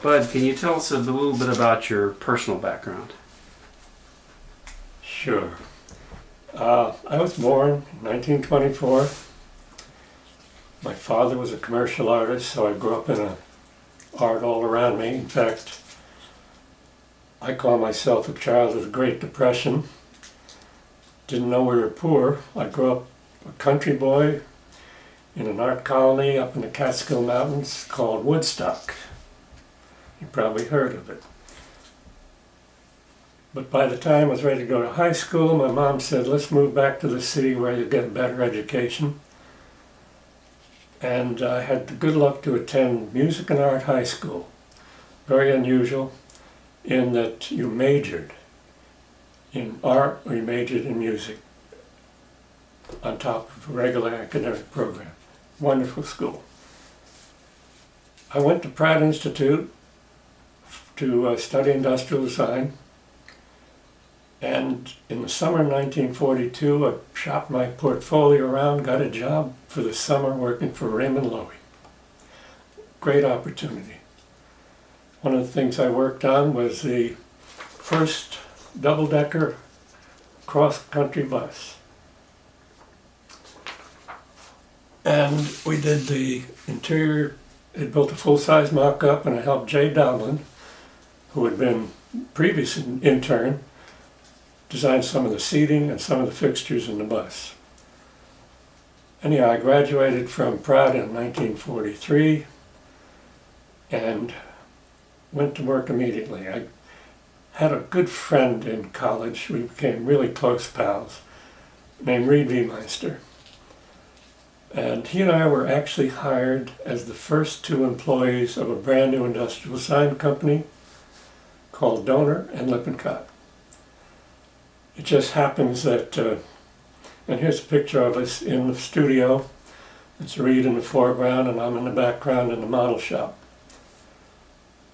Bud, can you tell us a little bit about your personal background? Sure. I was born in 1924. My father was a commercial artist, so I grew up in art all around me. In fact, I call myself a child of the Great Depression. Didn't know we were poor. I grew up a country boy in an art colony up in the Catskill Mountains called Woodstock. You probably heard of it. But by the time I was ready to go to high school, my mom said, let's move back to the city where you get a better education. And I had the good luck to attend music and art high school. Very unusual in that you majored in art or you majored in music on top of a regular academic program. Wonderful school. I went to Pratt Institute to study industrial design. And in the summer of 1942, I shopped my portfolio around, got a job for the summer working for Raymond Loewy. Great opportunity. One of the things I worked on was the first double-decker cross-country bus. And we did the interior, it built a full-size mock-up, and I helped Jay Dowland, who had been previous intern, design some of the seating and some of the fixtures in the bus. Anyhow, I graduated from Pratt in 1943 and went to work immediately. I had a good friend in college, we became really close pals, named Reed V. Meister. And he and I were actually hired as the first two employees of a brand new industrial design company called Donor and Lippincott. It just happens that, and here's a picture of us in the studio. It's Reed in the foreground and I'm in the background in the model shop.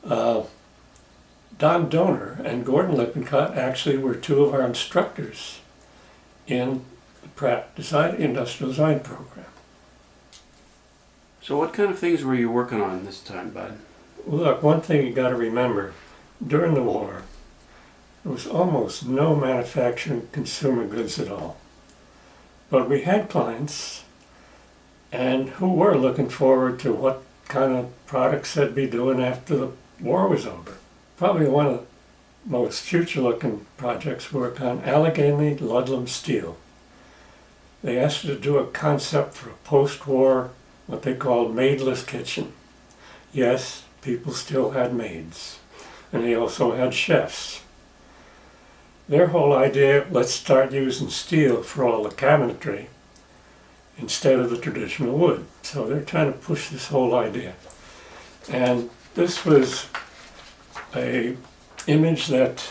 Don Donor and Gordon Lippincott actually were two of our instructors in the Pratt Industrial Design program. So what kind of things were you working on this time, Bud? Well, look, one thing you got to remember, during the war, there was almost no manufacturing consumer goods at all. But we had clients and who were looking forward to what kind of products they'd be doing after the war was over. Probably one of the most future-looking projects we worked on, Allegheny Ludlam Steel. They asked us to do a concept for a post-war, what they called maideless kitchen. Yes, people still had maids, and they also had chefs. Their whole idea, let's start using steel for all the cabinetry instead of the traditional wood. So they're trying to push this whole idea. And this was a image that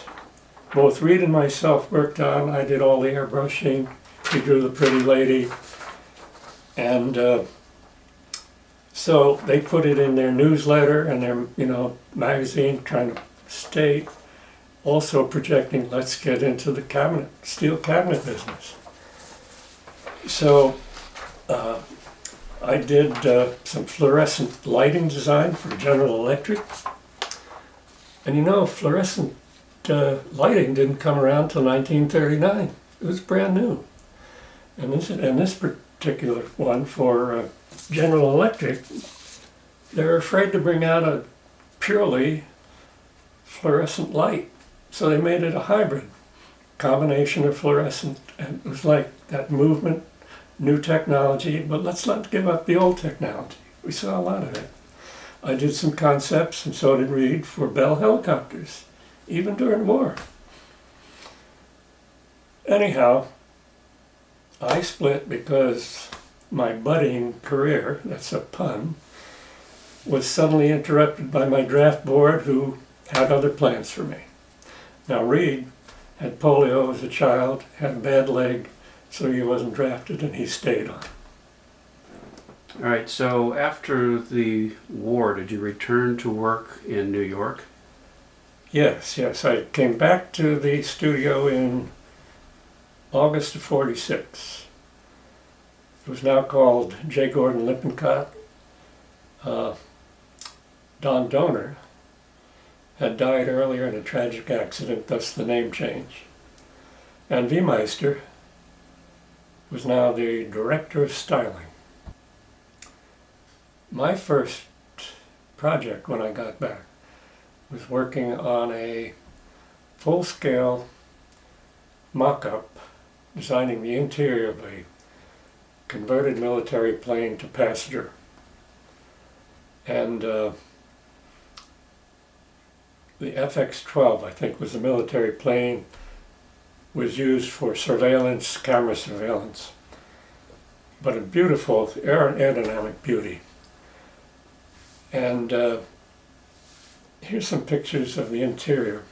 both Reed and myself worked on. I did all the airbrushing, he drew the pretty lady, and so they put it in their newsletter and their magazine, trying to state, also projecting, let's get into the steel cabinet business. So I did some fluorescent lighting design for General Electric. And fluorescent lighting didn't come around till 1939. It was brand new. And this particular one for General Electric, they're afraid to bring out a purely fluorescent light. So they made it a hybrid combination of fluorescent, and it was like that movement, new technology, but let's not give up the old technology. We saw a lot of it. I did some concepts, and so did Reed, for Bell helicopters, even during war. Anyhow, I split because my budding career, that's a pun, was suddenly interrupted by my draft board, who had other plans for me. Now Reed had polio as a child, had a bad leg, so he wasn't drafted and he stayed on. All right, so after the war, did you return to work in New York? Yes. I came back to the studio in August of '46. It was now called J. Gordon Lippincott. Don Donor had died earlier in a tragic accident, thus the name change. And Wiemeister was now the director of styling. My first project when I got back was working on a full-scale mock-up designing the interior of a converted military plane to passenger. And the FX-12, I think, was the military plane, was used for surveillance, camera surveillance, but a beautiful aerodynamic beauty. And here's some pictures of the interior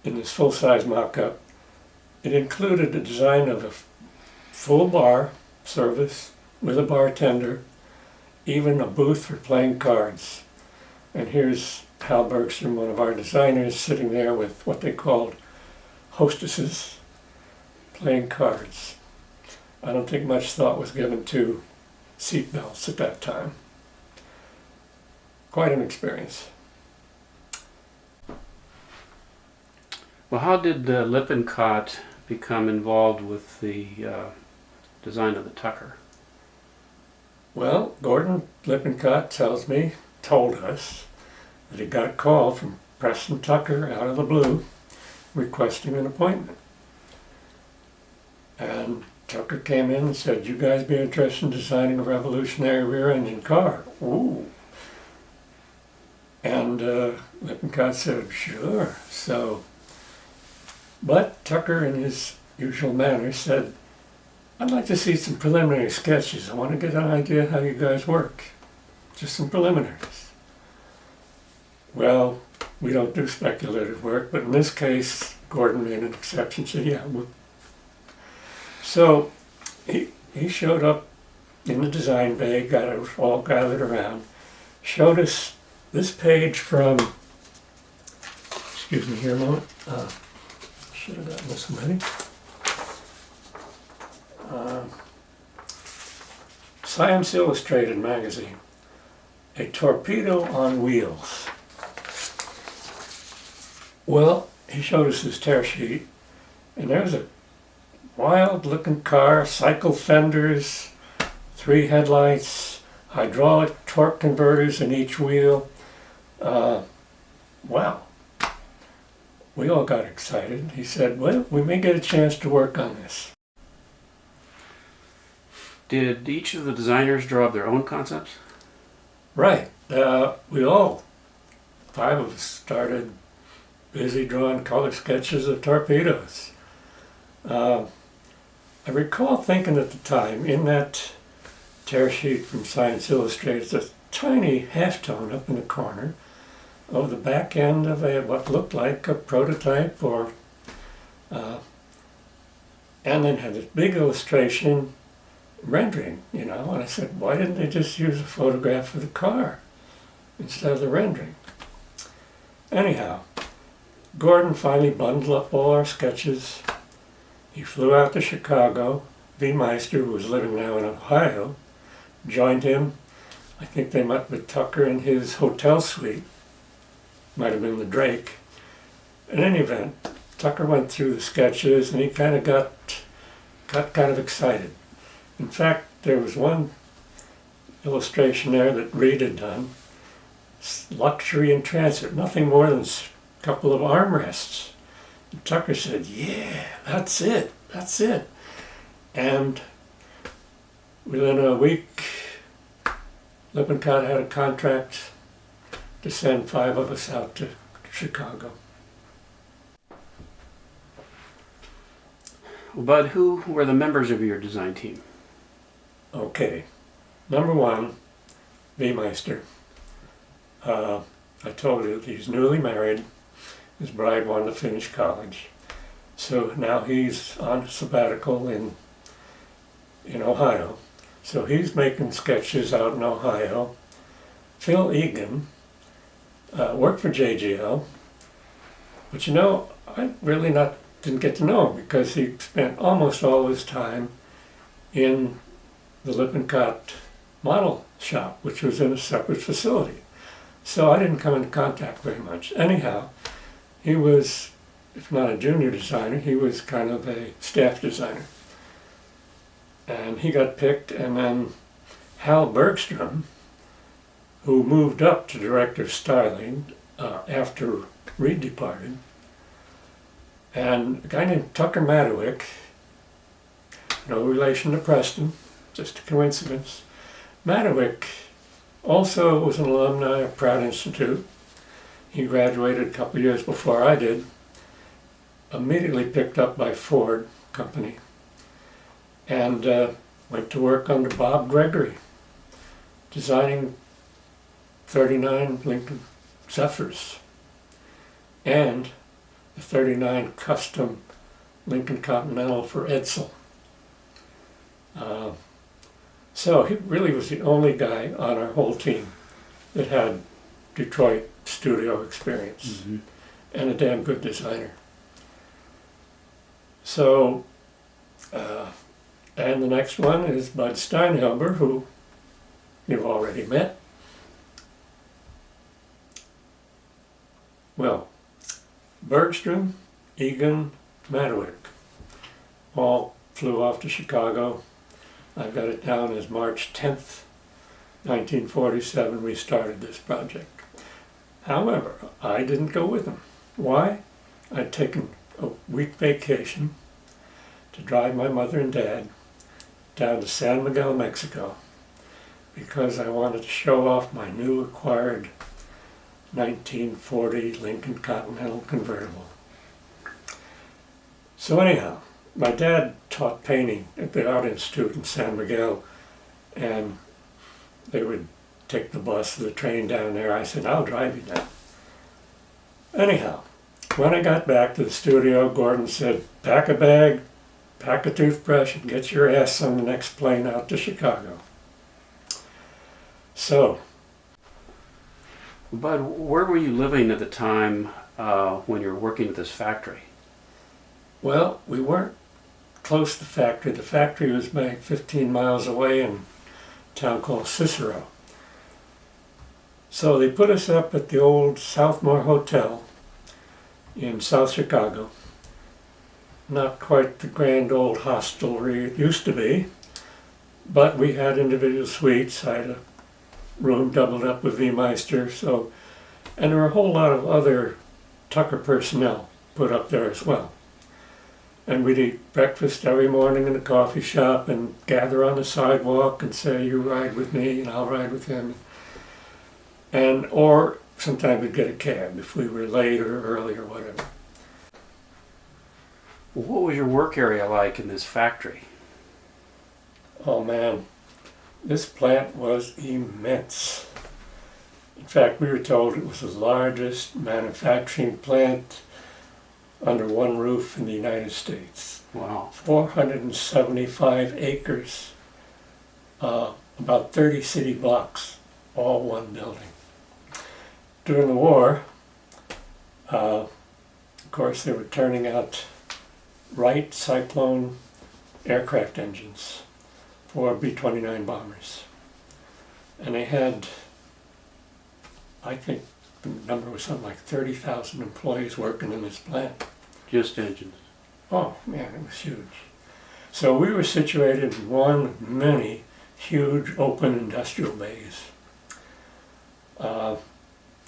in this full-size mock-up. It included the design of a full bar service with a bartender, even a booth for playing cards. And here's Hal Bergstrom, one of our designers, sitting there with what they called hostesses playing cards. I don't think much thought was given to seat belts at that time. Quite an experience. Well, how did Lippincott become involved with the design of the Tucker? Well, Gordon Lippincott told us that he got a call from Preston Tucker out of the blue requesting an appointment. And Tucker came in and said, "You guys be interested in designing a revolutionary rear-engine car?" Ooh. And Lippincott said, "Sure." But Tucker, in his usual manner, said, "I'd like to see some preliminary sketches. I want to get an idea how you guys work. Just some preliminaries." Well, we don't do speculative work, but in this case, Gordon made an exception, said, "Yeah." So he showed up in the design bay, got it all gathered around, showed us this page from, excuse me here a moment, should have gotten this already. Science Illustrated magazine, a torpedo on wheels. Well, he showed us this tear sheet, and there's a wild-looking car, cycle fenders, 3 headlights, hydraulic torque converters in each wheel. Wow. We all got excited. He said, "Well, we may get a chance to work on this." Did each of the designers draw up their own concepts? Right. We all, 5 of us, started busy drawing color sketches of torpedoes. I recall thinking at the time, in that tear sheet from Science Illustrated, there's a tiny halftone up in the corner of the back end of what looked like a prototype, and then had this big illustration rendering, and I said, why didn't they just use a photograph of the car instead of the rendering? Anyhow, Gordon finally bundled up all our sketches. He flew out to Chicago. Wiemeister, who was living now in Ohio, joined him. I think they met with Tucker in his hotel suite. Might have been the Drake. In any event, Tucker went through the sketches and he kind of got kind of excited. In fact, there was one illustration there that Reed had done. Luxury in transit, nothing more than a couple of armrests. And Tucker said, "Yeah, that's it. And within a week, Lippincott had a contract to send 5 of us out to Chicago. Bud, who were the members of your design team? Okay, number 1, Wiemeister. I told you that he's newly married. His bride wanted to finish college. So now he's on sabbatical in Ohio. So he's making sketches out in Ohio. Phil Egan worked for JGL, but I really didn't get to know him because he spent almost all his time in the Lippincott model shop, which was in a separate facility. So I didn't come into contact very much. Anyhow, he was, if not a junior designer, he was kind of a staff designer. And he got picked, and then Hal Bergstrom, who moved up to director of styling after Reed departed, and a guy named Tucker Matowick, no relation to Preston, just a coincidence. Matowick also was an alumni of Pratt Institute. He graduated a couple of years before I did, immediately picked up by Ford Company, and went to work under Bob Gregory, designing 39 Lincoln Zephyrs and the 39 custom Lincoln Continental for Edsel. So he really was the only guy on our whole team that had Detroit studio experience and a damn good designer. So, and the next one is Bud Steinhilber, who you've already met. Well, Bergstrom, Egan, Matowick all flew off to Chicago. I've got it down as March 10th, 1947, we started this project. However, I didn't go with them. Why? I'd taken a week vacation to drive my mother and dad down to San Miguel, Mexico, because I wanted to show off my new acquired 1940 Lincoln Continental convertible. So anyhow, my dad taught painting at the Art Institute in San Miguel, and they would take the bus or the train down there. I said, I'll drive you down. Anyhow, when I got back to the studio, Gordon said, pack a bag, pack a toothbrush, and get your ass on the next plane out to Chicago. So, Bud, where were you living at the time when you were working at this factory? well, we weren't close to the factory. The factory was maybe 15 miles away in a town called Cicero. So they put us up at the old Southmore Hotel in South Chicago. Not quite the grand old hostelry it used to be, but we had individual suites. I had a room doubled up with V-Meister, so, and there were a whole lot of other Tucker personnel put up there as well. And we'd eat breakfast every morning in the coffee shop and gather on the sidewalk and say, you ride with me and I'll ride with him. And, or sometimes we'd get a cab if we were late or early or whatever. What was your work area like in this factory? Oh man, this plant was immense. In fact, we were told it was the largest manufacturing plant under one roof in the United States. Wow. 475 acres, about 30 city blocks, all one building. During the war, of course, they were turning out Wright Cyclone aircraft engines for B-29 bombers. And they had, I think the number was something like 30,000 employees working in this plant. Just engines. Oh man, it was huge. So we were situated in one of many huge open industrial bays.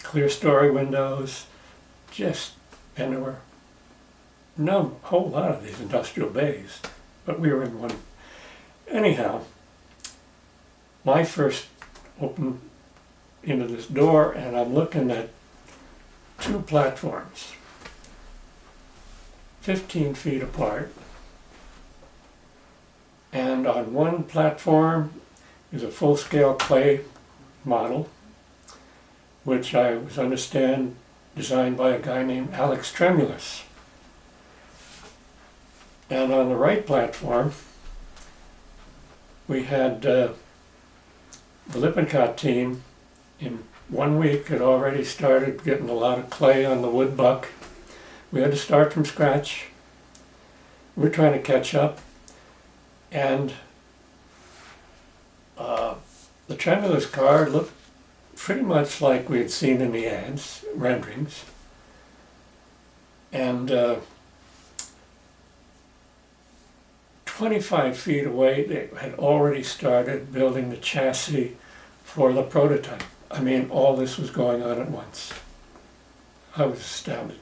Clear story windows, and there were no whole lot of these industrial bays, but we were in one. Anyhow, my first opened into this door and I'm looking at two platforms, 15 feet apart, and on one platform is a full-scale clay model, which I was understand designed by a guy named Alex Tremulous. And on the right platform, we had the Lippincott team in 1 week had already started getting a lot of clay on the wood buck. We had to start from scratch. We're trying to catch up. And the Tremulous car looked pretty much like we had seen in the ads, renderings. And 25 feet away, they had already started building the chassis for the prototype. I mean, all this was going on at once. I was astounded.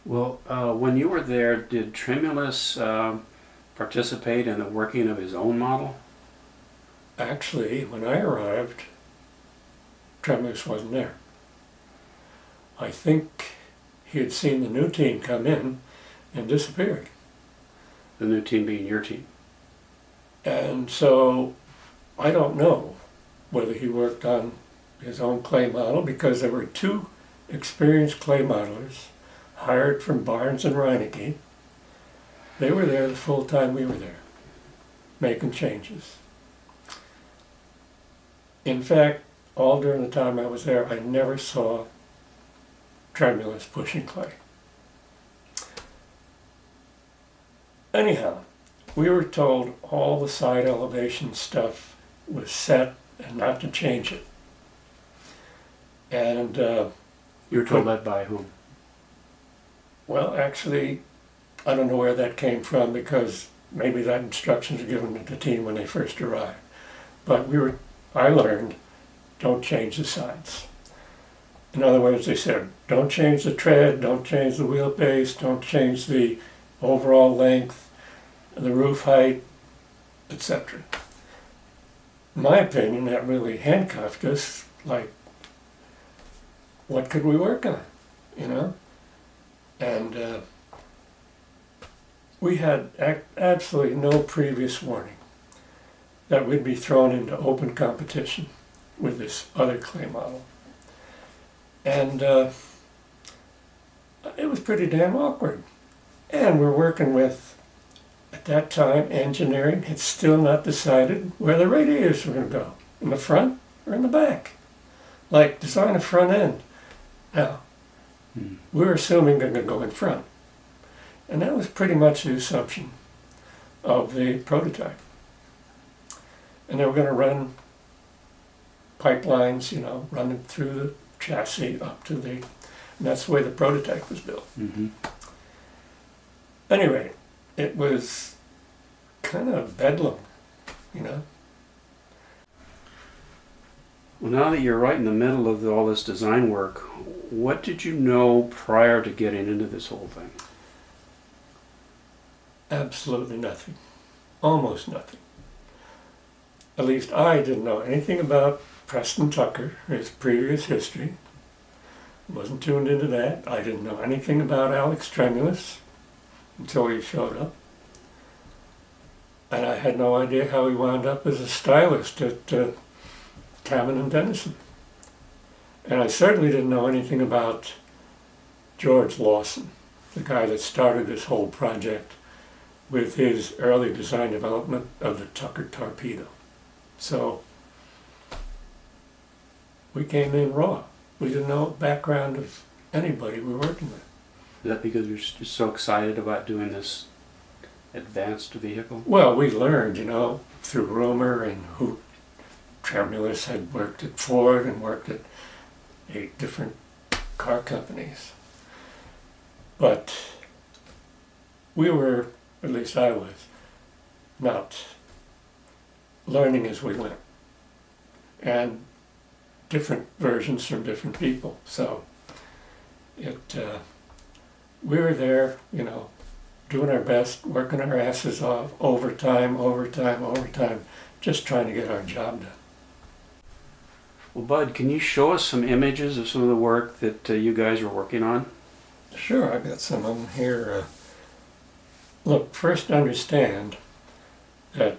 Well, when you were there, did Tremulous participate in the working of his own model? Actually, when I arrived, Tremulous wasn't there. I think he had seen the new team come in and disappeared. The new team being your team? And so I don't know whether he worked on his own clay model, because there were two experienced clay modelers hired from Barnes and Reinecke. They were there the full time we were there, making changes. In fact, all during the time I was there, I never saw Tremulous pushing clay. Anyhow, we were told all the side elevation stuff was set and not to change it. And You were told that by whom? well, actually, I don't know where that came from, because maybe that instructions were given to the team when they first arrived. But I learned, don't change the sides. In other words, they said, don't change the tread, don't change the wheelbase, don't change the overall length, the roof height, etc. In my opinion, that really handcuffed us. Like, what could we work on, you know? And we had absolutely no previous warning that we'd be thrown into open competition with this other clay model. And it was pretty damn awkward. And we're working with, at that time, engineering had still not decided where the radiators were going to go, in the front or in the back. Like, design a front end. Now, we were assuming they're going to go in front. And that was pretty much the assumption of the prototype. And they were going to run pipelines, you know, running through the chassis up to the, and that's the way the prototype was built. Mm-hmm. Anyway, it was kind of bedlam, you know. Well, now that you're right in the middle of all this design work, what did you know prior to getting into this whole thing? Absolutely nothing. Almost nothing. At least I didn't know anything about Preston Tucker, his previous history. Wasn't tuned into that. I didn't know anything about Alex Tremulous until he showed up. And I had no idea how he wound up as a stylist at Cameron and Dennison. And I certainly didn't know anything about George Lawson, the guy that started this whole project with his early design development of the Tucker torpedo. So we came in raw. We didn't know background of anybody we were working with. Is that because you're just so excited about doing this advanced vehicle? Well, we learned, you know, through rumor and who Tremulous had worked at Ford and worked at 8 different car companies. But we were, at least I was, not learning as we went. And different versions from different people. So we were there, you know, doing our best, working our asses off, overtime, just trying to get our job done. Well, Bud, can you show us some images of some of the work that you guys were working on? Sure, I've got some of them here. Look, first understand that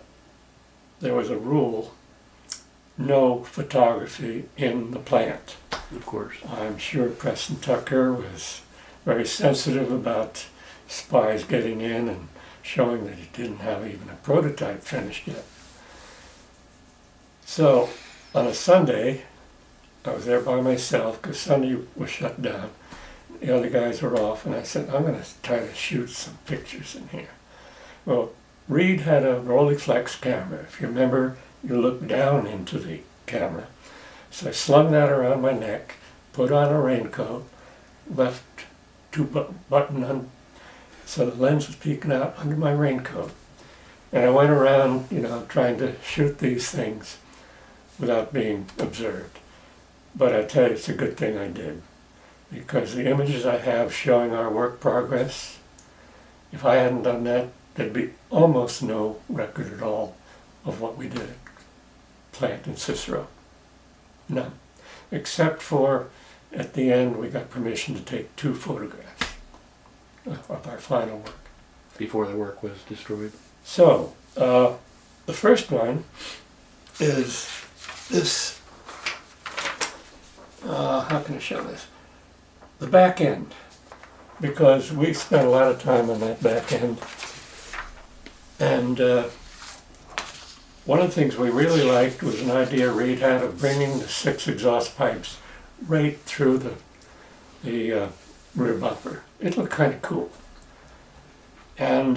there was a rule, no photography in the plant. Of course. I'm sure Preston Tucker was very sensitive about spies getting in and showing that he didn't have even a prototype finished yet. So on a Sunday, I was there by myself because Sunday was shut down. The other guys were off, and I said, I'm going to try to shoot some pictures in here. Well, Reed had a Rolleiflex camera. If you remember, you look down into the camera. So I slung that around my neck, put on a raincoat, left button on, so the lens was peeking out under my raincoat. And I went around, trying to shoot these things without being observed. But I tell you, it's a good thing I did, because the images I have showing our work progress, if I hadn't done that, there'd be almost no record at all of what we did at Plant and Cicero. None. Except for, at the end, we got permission to take 2 photographs of our final work. Before the work was destroyed. So, the first one is this, how can I show this? The back end, because we spent a lot of time on that back end. And one of the things we really liked was an idea Reed had of bringing the 6 exhaust pipes right through the rear bumper. It looked kind of cool. And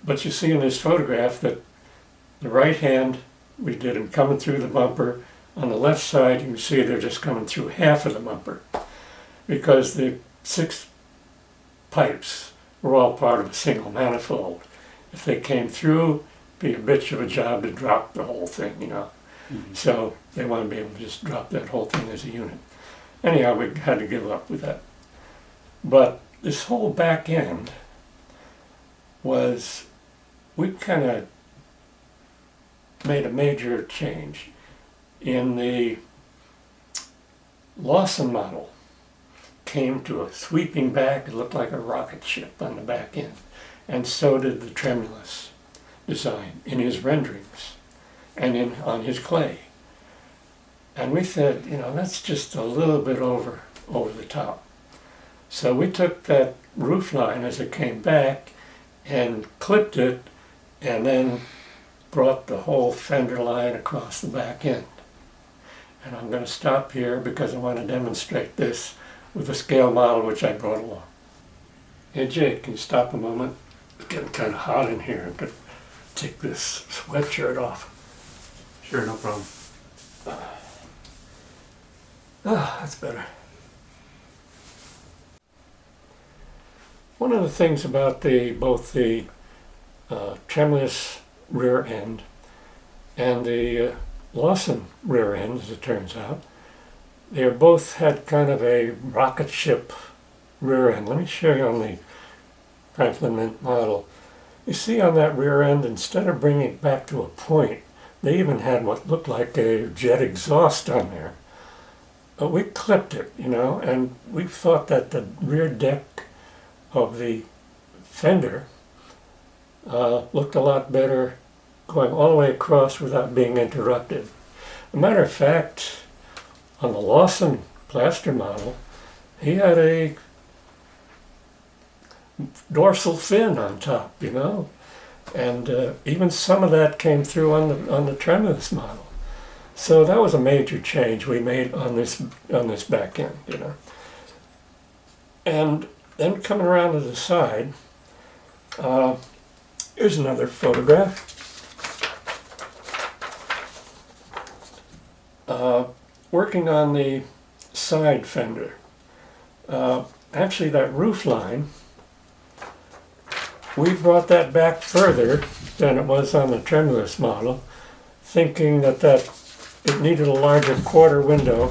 but you see in this photograph that the right hand, we did them coming through the bumper. On the left side, you can see they're just coming through half of the bumper, because the 6 pipes were all part of a single manifold. If they came through, it'd be a bitch of a job to drop the whole thing, Mm-hmm. So they want to be able to just drop that whole thing as a unit. Anyhow, we had to give up with that. But this whole back end was, we kind of made a major change. In the Lawson model, came to a sweeping back. It looked like a rocket ship on the back end. And so did the Tremulous design in his renderings and on his clay. And we said, that's just a little bit over the top. So we took that roof line as it came back and clipped it, and then brought the whole fender line across the back end. And I'm going to stop here because I want to demonstrate this with a scale model which I brought along. Hey Jake, can you stop a moment? It's getting kind of hot in here. I'm going to take this sweatshirt off. Sure, no problem. That's better. One of the things about both the Tremulous rear end and the Lawson rear end, as it turns out, they both had kind of a rocket ship rear end. Let me show you on the Franklin Mint model. You see on that rear end, instead of bringing it back to a point, they even had what looked like a jet exhaust on there. But we clipped it, and we thought that the rear deck of the fender looked a lot better going all the way across without being interrupted. As a matter of fact, on the Lawson plaster model, he had a dorsal fin on top, and even some of that came through on the Tremulous model. So that was a major change we made on this back end, And then coming around to the side, here's another photograph. Working on the side fender. Actually, that roof line, we brought that back further than it was on the Tremulous model, thinking that it needed a larger quarter window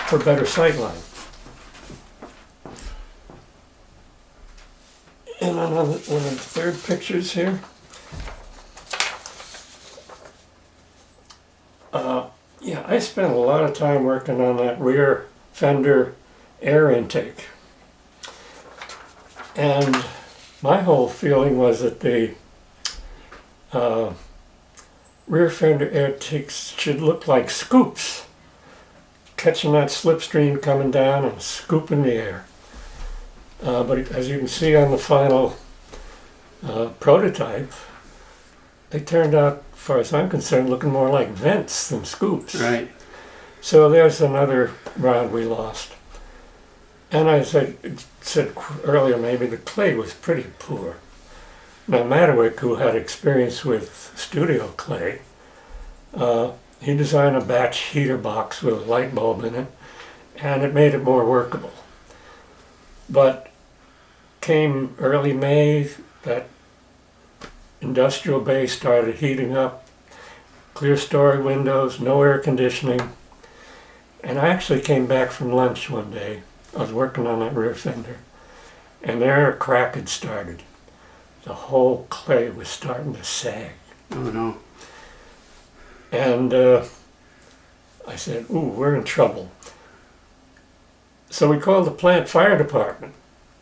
for better sight line. And on one of the third pictures here, I spent a lot of time working on that rear fender air intake. And my whole feeling was that the rear fender air intakes should look like scoops, catching that slipstream coming down and scooping the air. But as you can see on the final prototype, they turned out, as far as I'm concerned, looking more like vents than scoops. Right. So there's another round we lost. And I said earlier, maybe the clay was pretty poor. Now Madawick, who had experience with studio clay, he designed a batch heater box with a light bulb in it, and it made it more workable. But came early May, that industrial base started heating up, clear story windows, no air conditioning. And I actually came back from lunch one day. I was working on that rear fender, and there a crack had started. The whole clay was starting to sag. Oh no. And I said, ooh, we're in trouble. So we called the plant fire department,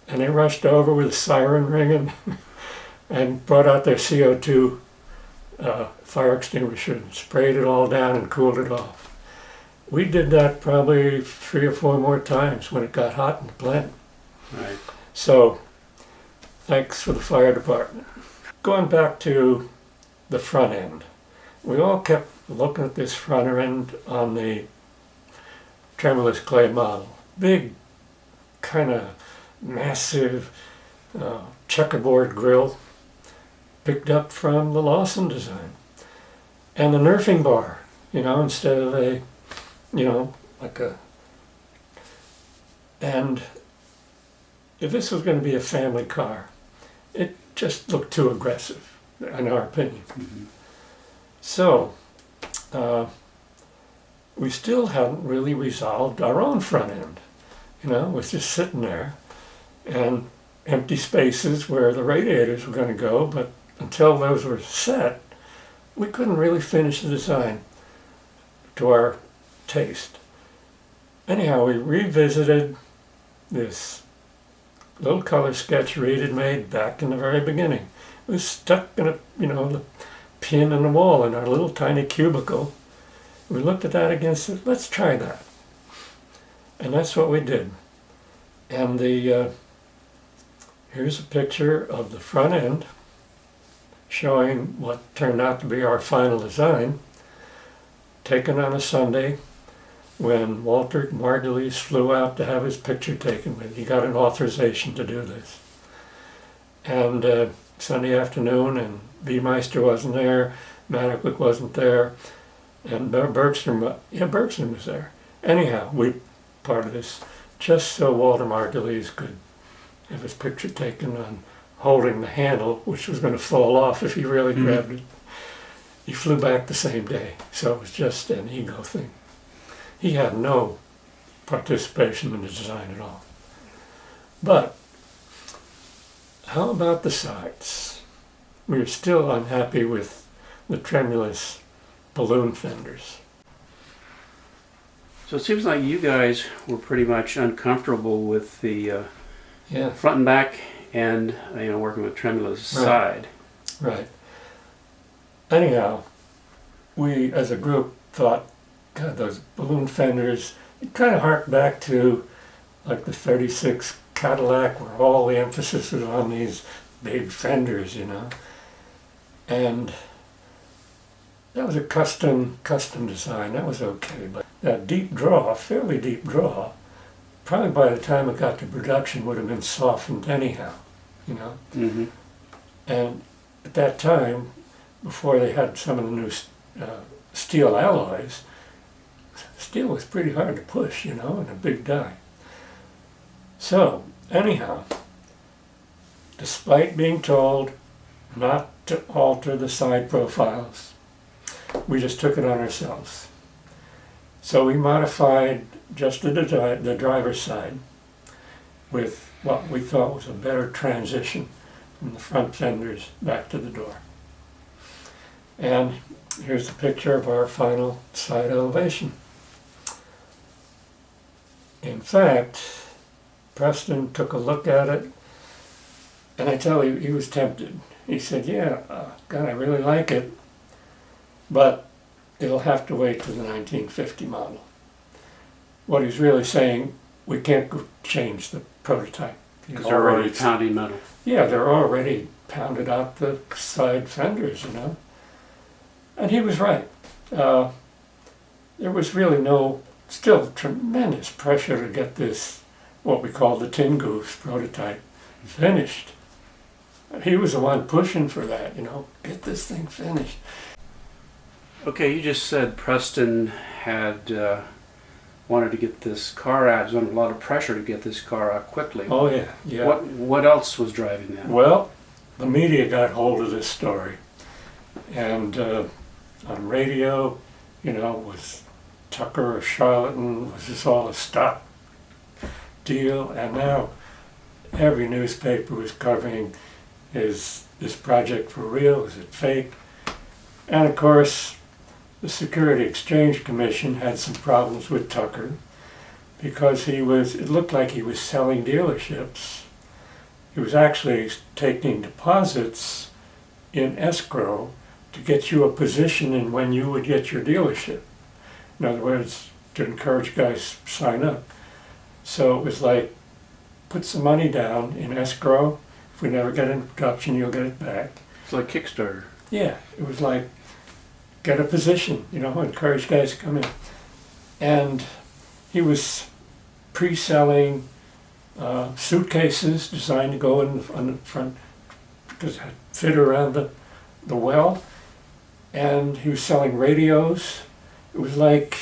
and they rushed over with a siren ringing and brought out their CO2 fire extinguisher and sprayed it all down and cooled it off. We did that probably 3 or 4 more times when it got hot in the plant. Right. So, thanks for the fire department. Going back to the front end, we all kept looking at this front end on the tremulous clay model. Big, kind of massive checkerboard grill, picked up from the Lawson design. And the nerfing bar, instead of a, like a... And if this was going to be a family car, it just looked too aggressive, in our opinion. Mm-hmm. So, we still hadn't really resolved our own front end. It was just sitting there, and empty spaces where the radiators were going to go, but until those were set, we couldn't really finish the design to our taste. Anyhow, we revisited this little color sketch Reed had made back in the very beginning. It was stuck in the pin in the wall in our little tiny cubicle. We looked at that again and said, let's try that. And that's what we did. And here's a picture of the front end showing what turned out to be our final design, taken on a Sunday when Walter Margulies flew out to have his picture taken with. He got an authorization to do this. And Sunday afternoon, and B. Meister wasn't there, Madawick wasn't there, and Bergstrom was there. Anyhow, we part of this just so Walter Margulies could have his picture taken on holding the handle, which was going to fall off if he really grabbed it. He flew back the same day, so it was just an ego thing. He had no participation in the design at all. But how about the sides? We were still unhappy with the tremulous balloon fenders. So it seems like you guys were pretty much uncomfortable with the Yeah, front and back and working with tremulous Right. side. right. Anyhow, we as a group thought, God, those balloon fenders, it kind of harked back to like the 36 Cadillac where all the emphasis was on these big fenders, And that was a custom design. That was okay, but that deep draw, fairly deep draw, probably by the time it got to production would have been softened anyhow, Mm-hmm. And at that time, before they had some of the new steel alloys, steel was pretty hard to push, in a big die. So, anyhow, despite being told not to alter the side profiles, we just took it on ourselves. So we modified just the driver's side with what we thought was a better transition from the front fenders back to the door. And here's a picture of our final side elevation. In fact, Preston took a look at it, and I tell you, he was tempted. He said, yeah, God, I really like it, but it'll have to wait to the 1950 model. What he's really saying, we can't go change the prototype. Because they're already pounding metal. Yeah, they're already pounded out the side fenders, And he was right. There was really still tremendous pressure to get this, what we call the Tin Goose prototype, finished. He was the one pushing for that, get this thing finished. Okay, you just said Preston had wanted to get this car out. He was under a lot of pressure to get this car out quickly. Oh yeah, yeah. What else was driving that? Well, the media got hold of this story, and on radio, was Tucker a charlatan? Was this all a stock deal? And now every newspaper was covering, is this project for real? Is it fake? And of course, the Security Exchange Commission had some problems with Tucker because it looked like he was selling dealerships. He was actually taking deposits in escrow to get you a position in when you would get your dealership. In other words, to encourage guys to sign up. So it was like, put some money down in escrow. If we never get into production, you'll get it back. It's like Kickstarter. Yeah, it was like, get a position, encourage guys to come in. And he was pre-selling suitcases designed to go on the front because it fit around the well. And he was selling radios. It was like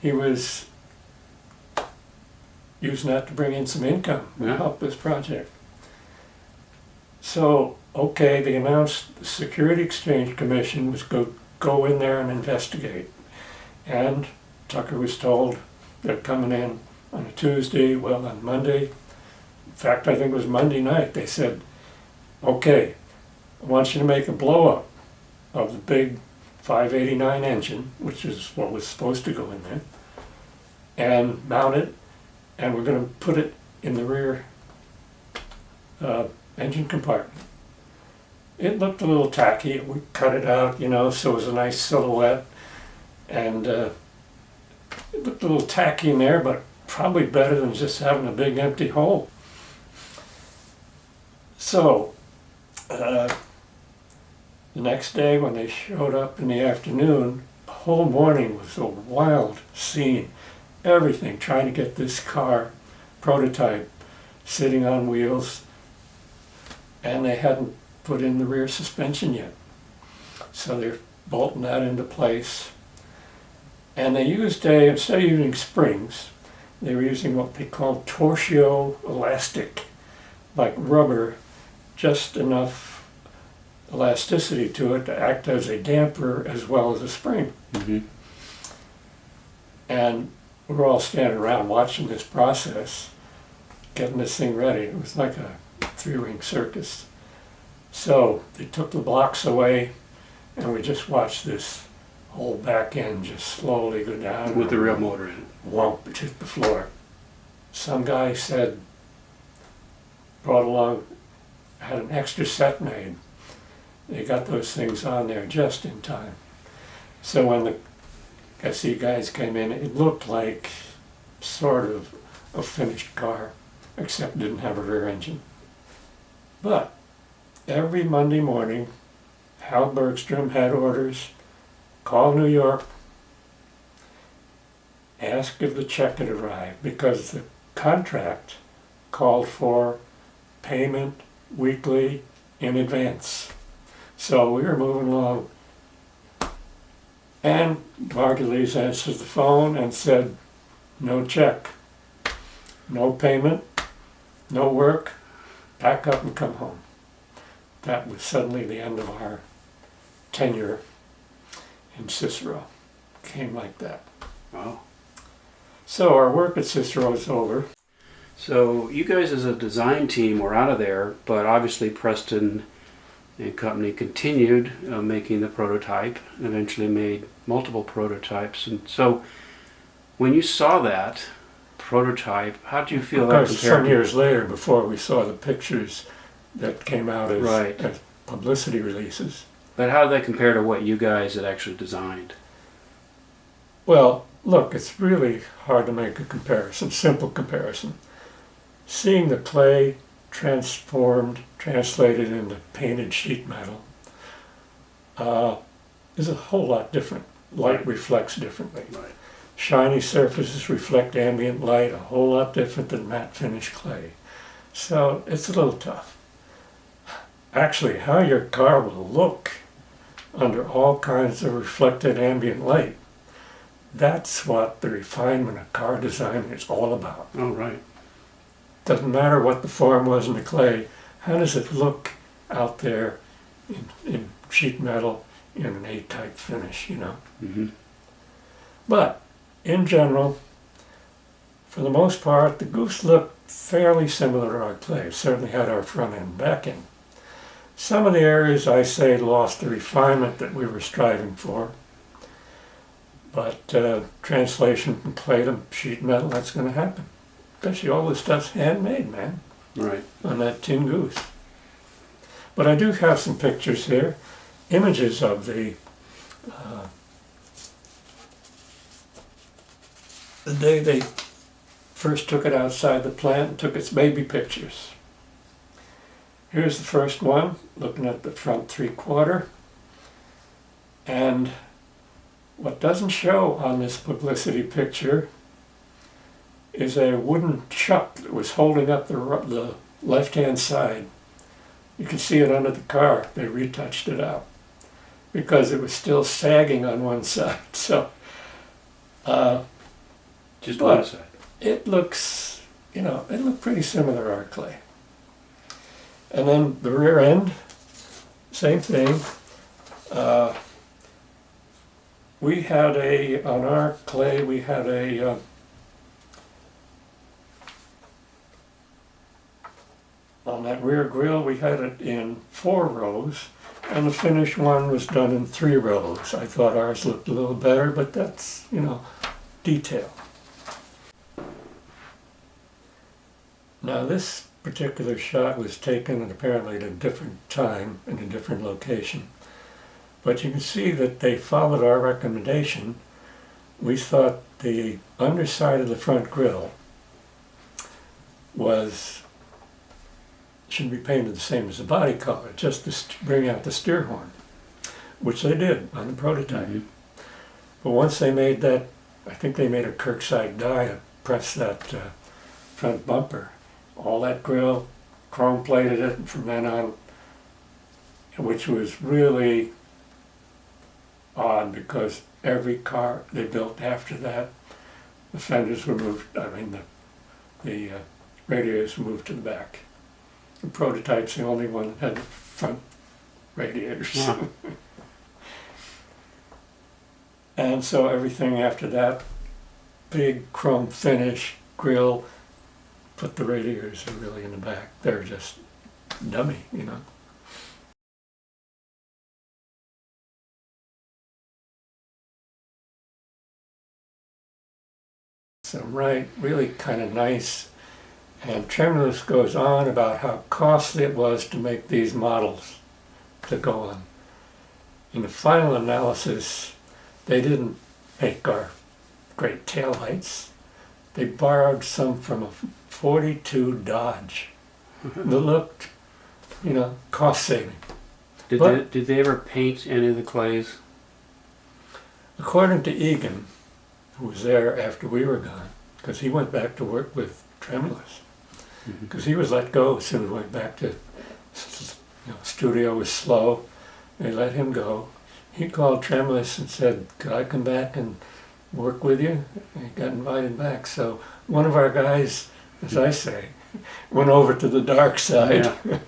he was using that to bring in some income to help this project. So, okay, they announced the Security Exchange Commission was go in there and investigate. And Tucker was told they're coming in on a Tuesday, well, on Monday. In fact, I think it was Monday night. They said, okay, I want you to make a blow-up of the big 589 engine, which is what was supposed to go in there, and mount it, and we're going to put it in the rear engine compartment. It looked a little tacky. We cut it out, so it was a nice silhouette, and it looked a little tacky in there, but probably better than just having a big empty hole. So, the next day when they showed up in the afternoon, the whole morning was a wild scene. Everything, trying to get this car prototype sitting on wheels, and they hadn't put in the rear suspension yet. So they're bolting that into place. And they used instead of using springs, they were using what they call torsion elastic, like rubber, just enough elasticity to it to act as a damper as well as a spring. Mm-hmm. And we're all standing around watching this process, getting this thing ready. It was like a three-ring circus. So they took the blocks away, and we just watched this whole back end just slowly go down. With the real motor in it. Whomp, it hit the floor. Some guy brought along, had an extra set made. They got those things on there just in time. So when the SE guys came in, it looked like sort of a finished car, except it didn't have a rear engine. But every Monday morning, Hal Bergstrom had orders, call New York, ask if the check had arrived, because the contract called for payment weekly in advance. So we were moving along, and Margulies answered the phone and said, no check, no payment, no work, pack up and come home. That was suddenly the end of our tenure in Cicero. Came like that. Wow. So our work at Cicero is over. So you guys as a design team were out of there, but obviously Preston and company continued making the prototype, and eventually made multiple prototypes. And so when you saw that prototype, how did you feel that compared some years later, before we saw the pictures that came out as publicity releases. But how did that compare to what you guys had actually designed? Well, look, it's really hard to make a comparison, simple comparison. Seeing the clay transformed, translated into painted sheet metal is a whole lot different. Light reflects differently. Right. Shiny surfaces reflect ambient light a whole lot different than matte finish clay. So it's a little tough. actually how your car will look under all kinds of reflected ambient light. That's what the refinement of car design is all about. Oh, right. Doesn't matter what the form was in the clay, how does it look out there in sheet metal in an A-type finish, you know? Mm-hmm. But in general, for the most part, the Goose looked fairly similar to our clay. It certainly had our front end and back end. Some of the areas, I say, lost the refinement that we were striving for. But translation from clay to sheet metal, that's going to happen. Especially all this stuff's handmade, man, Right. on that Tin Goose. But I do have some pictures here, images of the day they first took it outside the plant and took its baby pictures. Here's the first one, looking at the front 3/4. And what doesn't show on this publicity picture is a wooden chuck that was holding up the left-hand side. You can see it under the car. They retouched it out because it was still sagging on one side. So, Just but one side. it looks, it looked pretty similar to our clay. And then the rear end, same thing. We had on our clay, we had on that rear grille, we had it in 4 rows, and the finished one was done in 3 rows. I thought ours looked a little better, but that's, detail. Now this particular shot was taken apparently at a different time in a different location. But you can see that they followed our recommendation. We thought the underside of the front grille should be painted the same as the body color, just to bring out the steer horn, which they did on the prototype. Mm-hmm. But once they made that, I think they made a Kirkside die to press that front bumper. All that grille, chrome plated it, and from then on, which was really odd because every car they built after that, the fenders were moved, the radiators were moved to the back. The prototype's the only one that had the front radiators. Wow. And so everything after that, big chrome finish, grille, but the radiators are really in the back. They're just dummy, So really kind of nice. And Tremulous goes on about how costly it was to make these models to go on. In the final analysis, they didn't make our great taillights. They borrowed some from a 42 Dodge that looked, cost saving. Did they ever paint any of the clays? According to Egan, who was there after we were gone, because he went back to work with Tremulous, because he was let go as soon as we went back to, studio was slow. They let him go. He called Tremulous and said, could I come back and work with you? And he got invited back. So one of our guys, as I say, went over to the dark side. Yeah.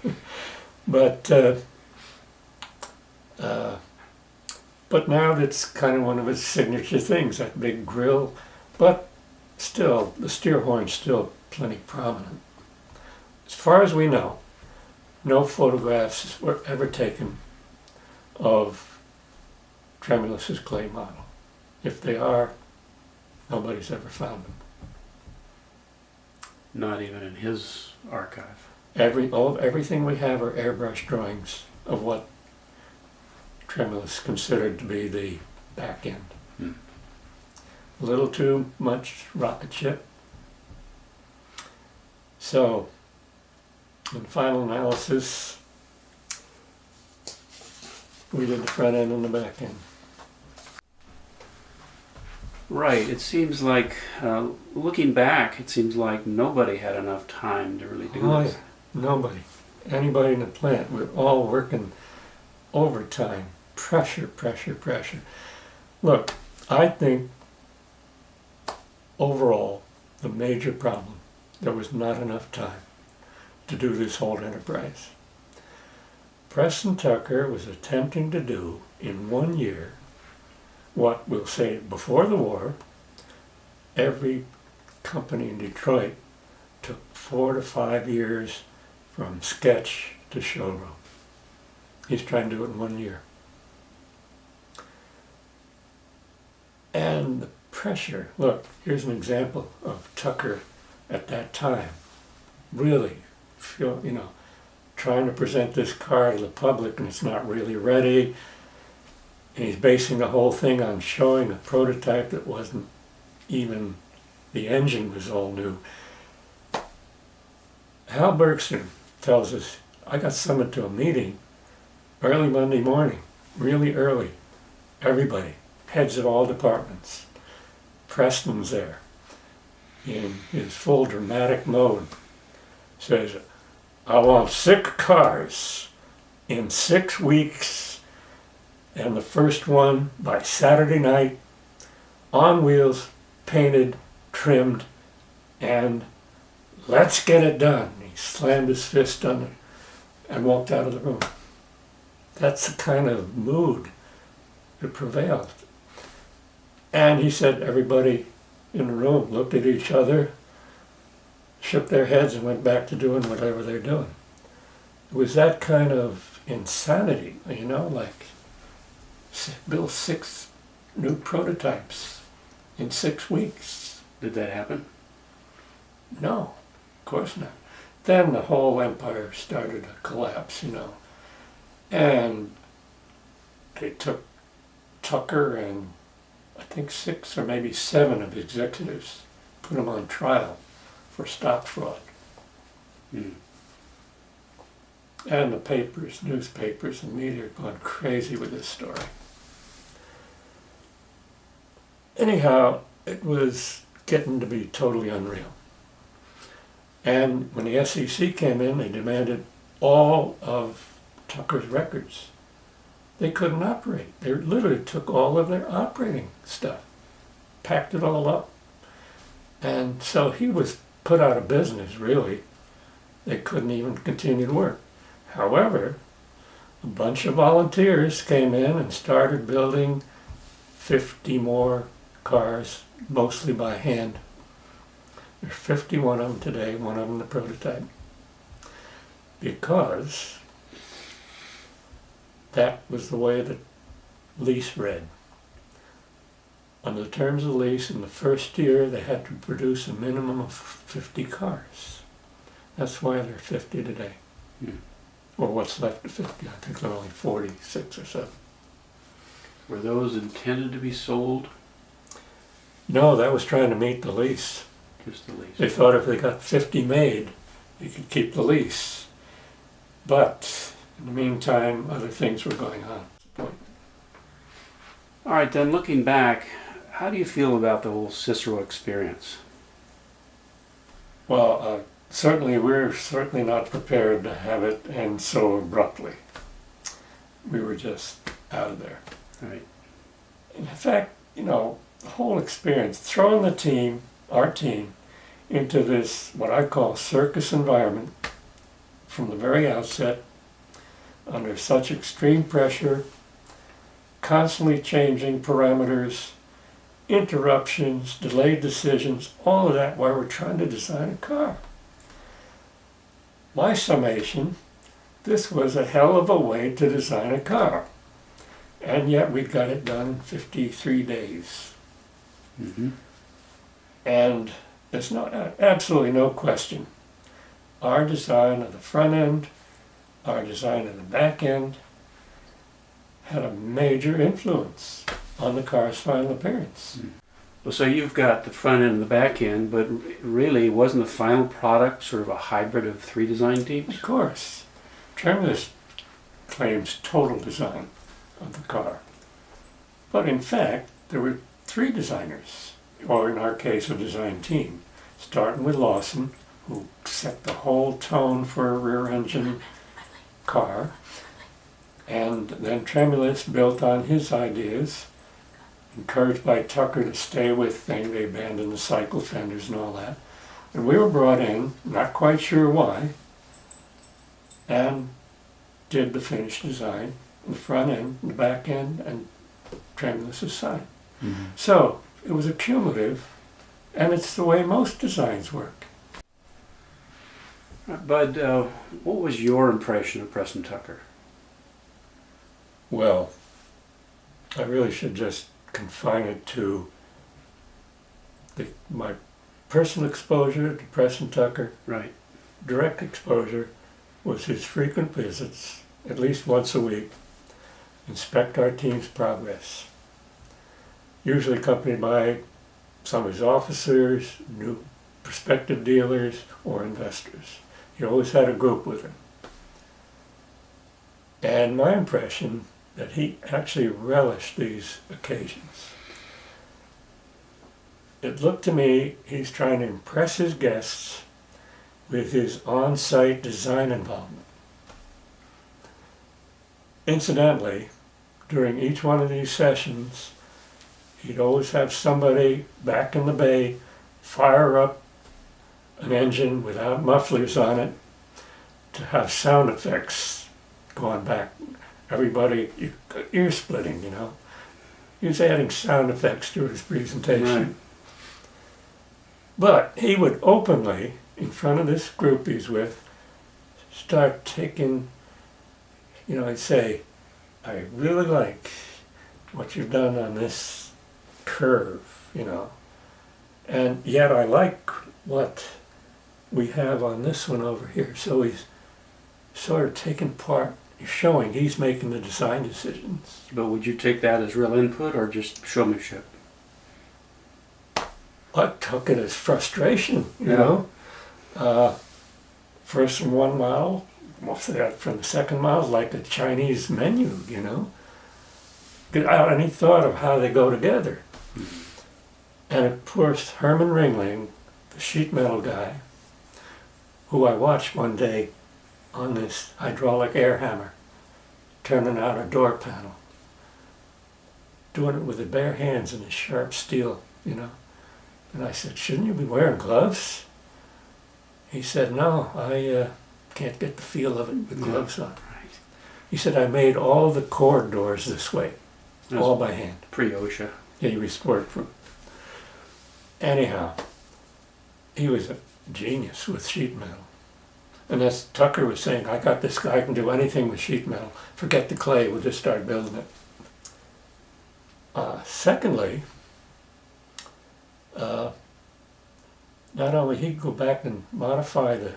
But now that's kind of one of his signature things, that big grill. But still, the steer horn's still plenty prominent. As far as we know, no photographs were ever taken of Tremulous's clay model. If they are, nobody's ever found them. Not even in his archive. Everything we have are airbrush drawings of what Tremulous considered to be the back end. A little too much rocket ship. So, in final analysis, we did the front end and the back end. Right. It seems like, looking back, it seems like nobody had enough time to really do this. Yeah. Nobody. anybody in the plant. We're all working overtime. Pressure. Look, I think overall, the major problem, there was not enough time to do this whole enterprise. Preston Tucker was attempting to do in 1 year what we'll say before the war, every company in Detroit took 4 to 5 years from sketch to showroom. He's trying to do it in 1 year. And the pressure, look, here's an example of Tucker at that time, really, trying to present this car to the public and it's not really ready. And he's basing the whole thing on showing a prototype that wasn't even, the engine was all new. Hal Bergstrom tells us, I got summoned to a meeting early Monday morning, really early. Everybody, heads of all departments. Preston's there in his full dramatic mode. Says, I want 6 cars in 6 weeks, and the first one by Saturday night, on wheels, painted, trimmed, and let's get it done. He slammed his fist on it and walked out of the room. That's the kind of mood that prevailed. And he said everybody in the room looked at each other, shook their heads and went back to doing whatever they're doing. It was that kind of insanity, like build 6 new prototypes in 6 weeks. Did that happen? No, of course not. Then the whole empire started to collapse, and they took Tucker and I think 6 or maybe 7 of the executives, put them on trial for stock fraud. And the papers, newspapers and media are going crazy with this story. Anyhow, it was getting to be totally unreal. And when the SEC came in, they demanded all of Tucker's records. They couldn't operate. They literally took all of their operating stuff, packed it all up. And so he was put out of business, really. They couldn't even continue to work. However, a bunch of volunteers came in and started building 50 more cars, mostly by hand. There's 51 of them today, one of them the prototype. Because that was the way the lease read. Under the terms of the lease, in the first year, they had to produce a minimum of 50 cars. That's why they're 50 today. Or what's left of 50. I think they're only 46 or 7. Were those intended to be sold? No, that was trying to meet the lease. Just the lease. They thought if they got 50 made, they could keep the lease. But in the meantime, other things were going on. All right, then looking back, how do you feel about the whole Cicero experience? Well, we're certainly not prepared to have it end so abruptly. We were just out of there. Right. In fact, the whole experience, throwing our team, into this, what I call circus environment, from the very outset, under such extreme pressure, constantly changing parameters, interruptions, delayed decisions, all of that while we're trying to design a car. My summation, this was a hell of a way to design a car. And yet we got it done in 53 days. And there's absolutely no question. Our design of the front end, our design of the back end, had a major influence on the car's final appearance. Well, so you've got the front end and the back end, but really wasn't the final product sort of a hybrid of 3 design teams? Of course. Tremulous claims total design of the car. But in fact, there were 3 designers, or in our case, a design team, starting with Lawson, who set the whole tone for a rear engine car. And then Tremulous built on his ideas, encouraged by Tucker to stay with things. They abandoned the cycle fenders and all that. And we were brought in, not quite sure why, and did the finished design, the front end, the back end, and Tremulous's side. Mm-hmm. So it was a cumulative, and it's the way most designs work. Bud, what was your impression of Preston Tucker? Well, I really should just confine it to my personal exposure to Preston Tucker. Right. Direct exposure was his frequent visits, at least once a week, inspect our team's progress. Usually accompanied by some of his officers, new prospective dealers, or investors. He always had a group with him. And my impression that he actually relished these occasions. It looked to me he's trying to impress his guests with his on-site design involvement. Incidentally, during each one of these sessions, he'd always have somebody back in the bay fire up an engine without mufflers on it to have sound effects going back. Everybody, ear splitting, you know. He was adding sound effects to his presentation. Right. But he would openly, in front of this group he's with, start taking, you know, he'd say, I really like what you've done on this curve, you know. And yet I like what we have on this one over here. So he's sort of taking part, showing he's making the design decisions. But would you take that as real input or just showmanship? I took it as frustration, you Yeah. know. First from one model, most of that from the second model, like a Chinese menu, you know. Without any thought of how they go together. Mm-hmm. And of course, Herman Ringling, the sheet metal guy, who I watched one day on this hydraulic air hammer, turning out a door panel, doing it with the bare hands and the sharp steel, you know. And I said, shouldn't you be wearing gloves? He said, no, I can't get the feel of it with gloves on. Right. He said, I made all the core doors this way, all by hand. Pre-OSHA. Yeah, he was sport-proof. Anyhow, he was a genius with sheet metal. And as Tucker was saying, I got this guy, can do anything with sheet metal. Forget the clay, we'll just start building it. Secondly, not only he'd go back and modify the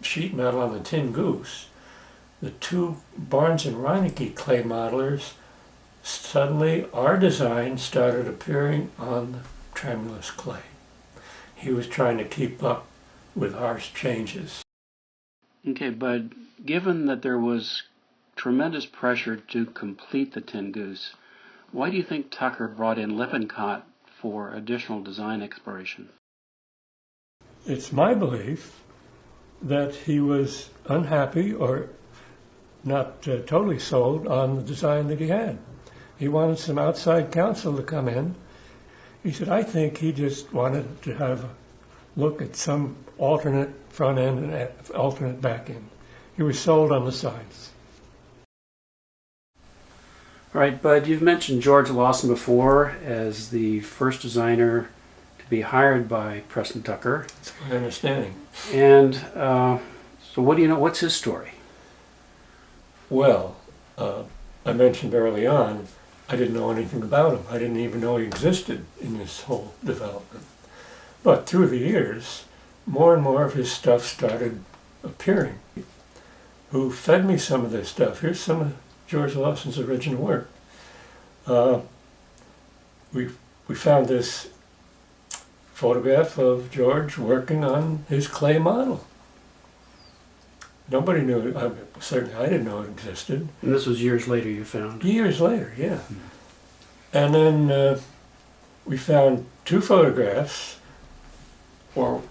sheet metal on the Tin Goose, the two Barnes and Reinecke clay modelers, suddenly our design started appearing on the Tremulous clay. He was trying to keep up with our changes. Okay, but given that there was tremendous pressure to complete the Tin Goose, why do you think Tucker brought in Lippincott for additional design exploration? It's my belief that he was unhappy or not totally sold on the design that he had. He wanted some outside counsel to come in. He said, I think he just wanted to have a look at some alternate front end and alternate back end. He was sold on the sides. All right, Bud, you've mentioned George Lawson before as the first designer to be hired by Preston Tucker. That's my understanding. And so what do you know? What's his story? Well, I mentioned early on, I didn't know anything about him. I didn't even know he existed in this whole development. But through the years, more and more of his stuff started appearing. Who fed me some of this stuff? Here's some of George Lawson's original work. We found this photograph of George working on his clay model. Nobody knew, certainly I didn't know it existed. And this was years later you found. Years later, yeah. And then we found two photographs, or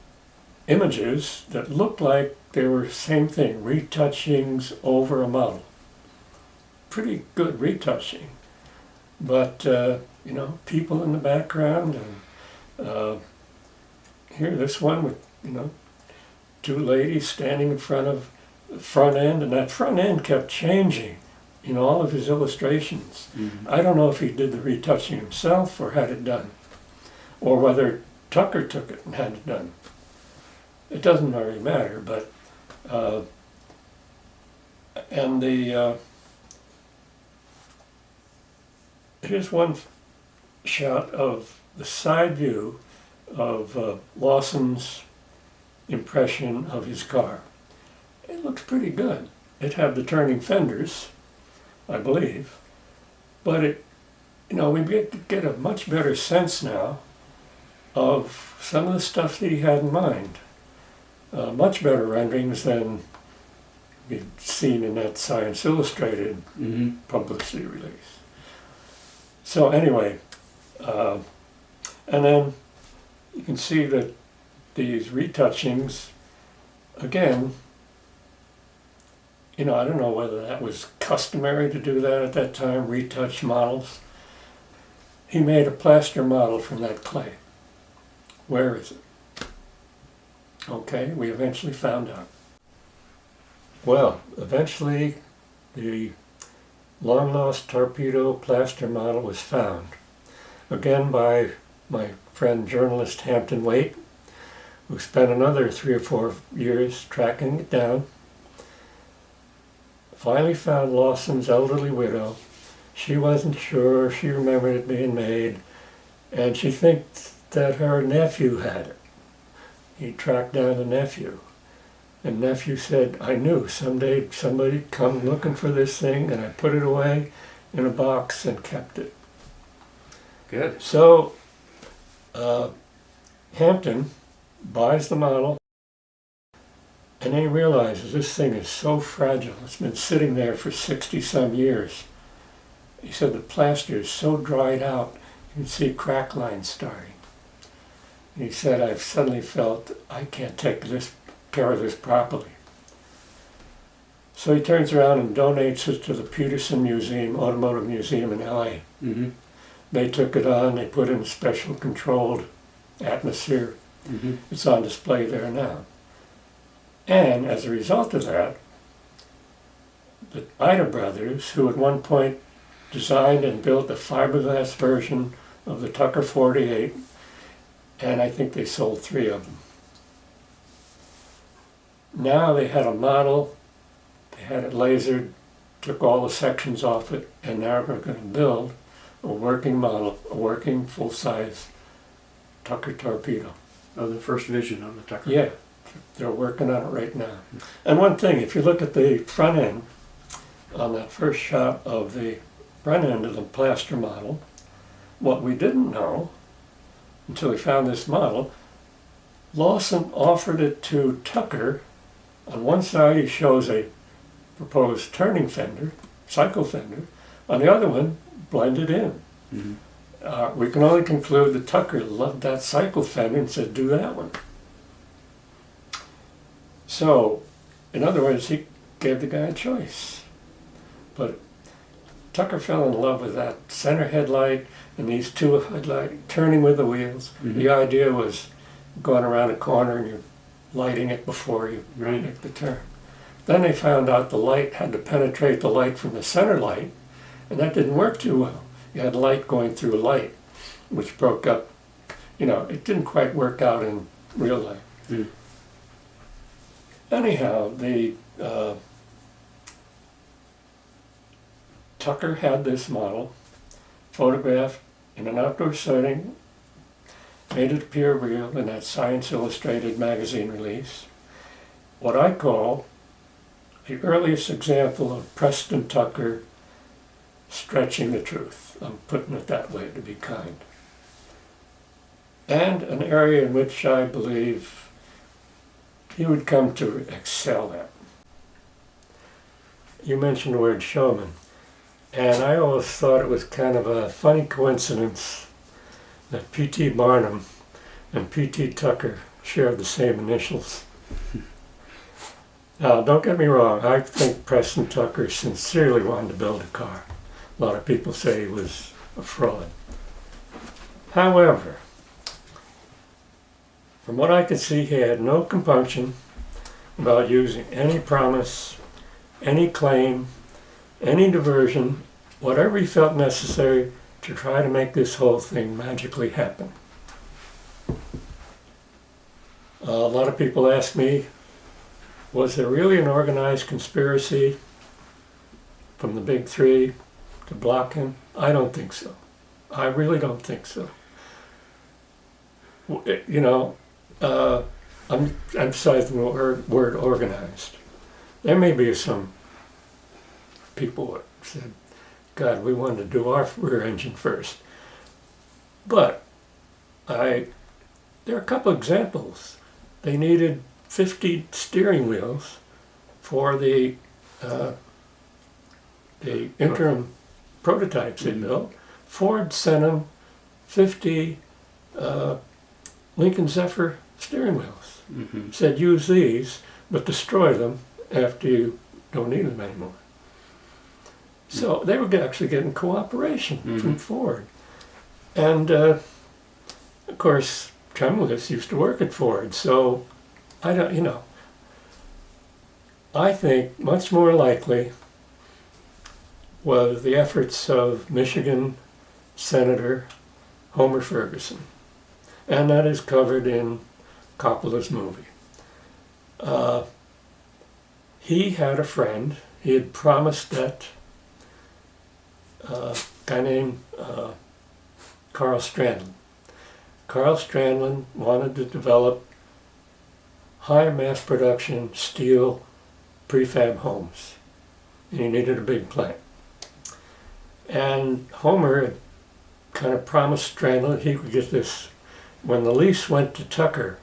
images that looked like they were same thing, retouchings over a model. Pretty good retouching. But, people in the background, and here, this one with, two ladies standing in front of the front end, and that front end kept changing in all of his illustrations. Mm-hmm. I don't know if he did the retouching himself or had it done, or whether Tucker took it and had it done. It doesn't really matter, but, here's one shot of the side view of Lawson's impression of his car. It looks pretty good. It had the turning fenders, I believe, but we get a much better sense now of some of the stuff that he had in mind. Much better renderings than we'd seen in that Science Illustrated Mm-hmm. publicity release. So anyway, and then you can see that these retouchings, again, I don't know whether that was customary to do that at that time, retouch models. He made a plaster model from that clay. Where is it? Okay, we eventually found out. Well, eventually the long-lost torpedo plaster model was found, again by my friend journalist Hampton Waite, who spent another 3 or 4 years tracking it down. Finally found Lawson's elderly widow. She wasn't sure, she remembered it being made, and she thinks that her nephew had it. He tracked down the nephew, and nephew said, I knew someday somebody'd come looking for this thing, and I put it away in a box and kept it. Good. So Hampton buys the model, and then he realizes this thing is so fragile. It's been sitting there for 60-some years. He said the plaster is so dried out, you can see crack lines starting. And he said, I've suddenly felt I can't take care of this properly. So he turns around and donates it to the Peterson Museum, Automotive Museum in LA. Mm-hmm. They took it on, they put it in a special controlled atmosphere. Mm-hmm. It's on display there now. And as a result of that, the Ida brothers, who at one point designed and built a fiberglass version of the Tucker 48, and I think they sold 3 of them. Now they had a model, they had it lasered, took all the sections off it, and now we're going to build a working model, a working full-size Tucker torpedo. Oh, the first vision of the Tucker. Yeah, they're working on it right now. And one thing, if you look at the front end, on that first shot of the front end of the plaster model, what we didn't know until we found this model, Lawson offered it to Tucker. On one side he shows a proposed turning fender, cycle fender. On the other one, blended in. Mm-hmm. We can only conclude that Tucker loved that cycle fender and said, do that one. So, in other words, he gave the guy a choice. But Tucker fell in love with that center headlight and these 2 headlights turning with the wheels. Mm-hmm. The idea was going around a corner and you're lighting it before you make the turn. Then they found out the light had to penetrate the light from the center light, and that didn't work too well. You had light going through light, which broke up. It didn't quite work out in real life. Mm. Anyhow, the Tucker had this model photographed in an outdoor setting, made it appear real in that Science Illustrated magazine release. What I call the earliest example of Preston Tucker stretching the truth. I'm putting it that way to be kind. And an area in which I believe he would come to excel at. You mentioned the word showman, and I always thought it was kind of a funny coincidence that P.T. Barnum and P.T. Tucker share the same initials. Now, don't get me wrong, I think Preston Tucker sincerely wanted to build a car. A lot of people say he was a fraud. However, from what I could see, he had no compunction about using any promise, any claim, any diversion, whatever he felt necessary to try to make this whole thing magically happen. A lot of people ask me, was there really an organized conspiracy from the big three to block him? I don't think so. I really don't think so. You know, I'm emphasizing the word organized. There may be some people that said, God, we wanted to do our rear engine first. But there are a couple examples. They needed 50 steering wheels for the interim prototypes they built. Ford sent them 50 Lincoln Zephyr steering wheels. Mm-hmm. Said use these, but destroy them after you don't need them anymore. So they were actually getting cooperation from Ford. And of course, Tremulous used to work at Ford, so I don't, you know, I think much more likely was the efforts of Michigan Senator Homer Ferguson. And that is covered in Coppola's movie. He had a friend. He had promised that guy named Carl Strandlin. Carl Strandlin wanted to develop high mass production steel prefab homes. And he needed a big plant. And Homer had kind of promised Strandlin he could get this. When the lease went to Tucker,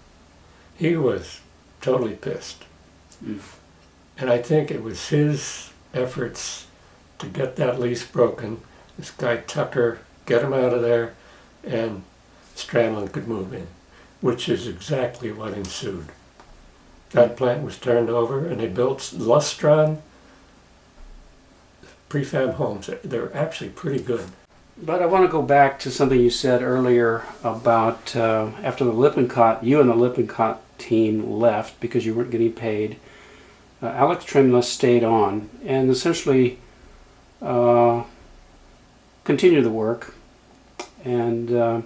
he was totally pissed. And I think it was his efforts to get that lease broken, this guy Tucker, get him out of there, and Strandlin could move in, which is exactly what ensued. That plant was turned over, and they built Lustron prefab homes. They're actually pretty good. But I want to go back to something you said earlier about after the Lippincott, you and the Lippincott team left because you weren't getting paid. Alex Tremulous stayed on and essentially continued the work. And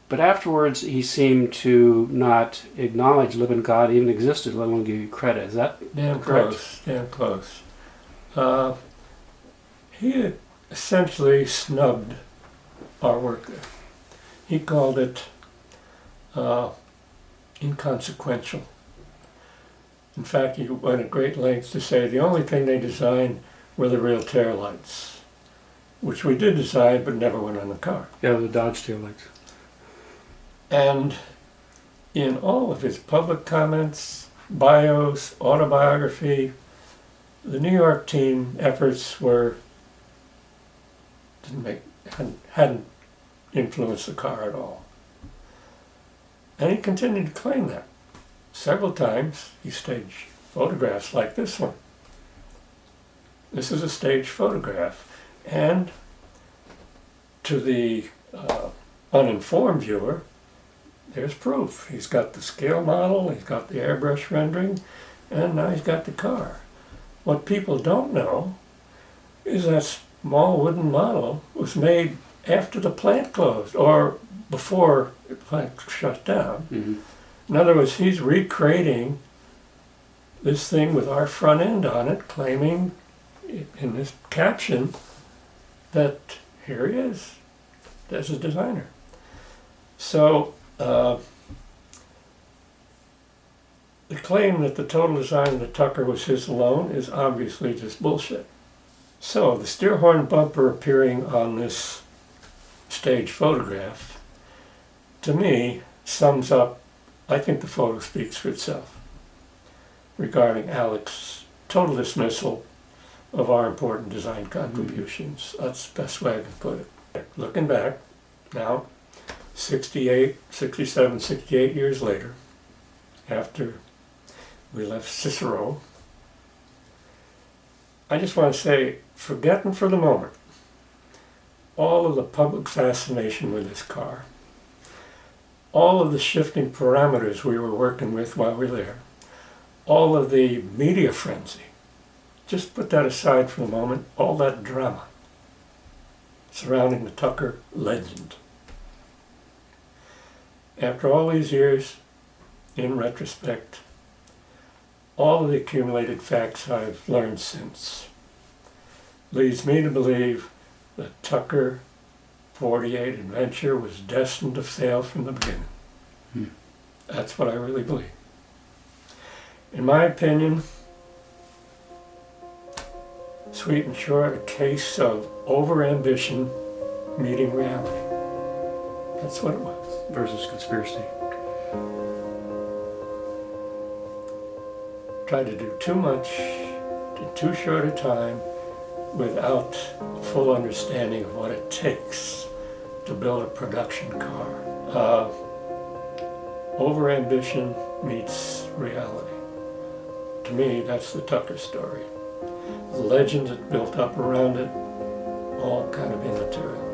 but afterwards, he seemed to not acknowledge Lippincott even existed, let alone give you credit. Is that damn correct? Close? Damn close. He had essentially snubbed our work there. He called it inconsequential. In fact, he went at great lengths to say the only thing they designed were the real tail lights, which we did design but never went on the car. Yeah, the Dodge tail lights. And in all of his public comments, bios, autobiography, the New York team efforts hadn't influenced the car at all. And he continued to claim that. Several times he staged photographs like this one. This is a staged photograph. And to the uninformed viewer, there's proof. He's got the scale model, he's got the airbrush rendering, and now he's got the car. What people don't know is that small wooden model was made after the plant closed or before the plant shut down. Mm-hmm. In other words, he's recreating this thing with our front end on it, claiming in this caption that here he is as a designer. So the claim that the total design of the Tucker was his alone is obviously just bullshit. So the steer horn bumper appearing on this stage photograph, to me, sums up, I think the photo speaks for itself, regarding Alex's total dismissal of our important design contributions. That's the best way I can put it. Looking back now, 68, 67, 68 years later, after we left Cicero, I just want to say, forgetting for the moment all of the public fascination with this car, all of the shifting parameters we were working with while we were there, all of the media frenzy, just put that aside for a moment, all that drama surrounding the Tucker legend. After all these years, in retrospect, all of the accumulated facts I've learned since leads me to believe the Tucker 48 adventure was destined to fail from the beginning. That's what I really believe. In my opinion, sweet and short, a case of over-ambition meeting reality. That's what it was. Versus conspiracy. Tried to do too much in too short a time without full understanding of what it takes to build a production car. Over-ambition meets reality. To me, that's the Tucker story. The legend that built up around it, all kind of immaterial.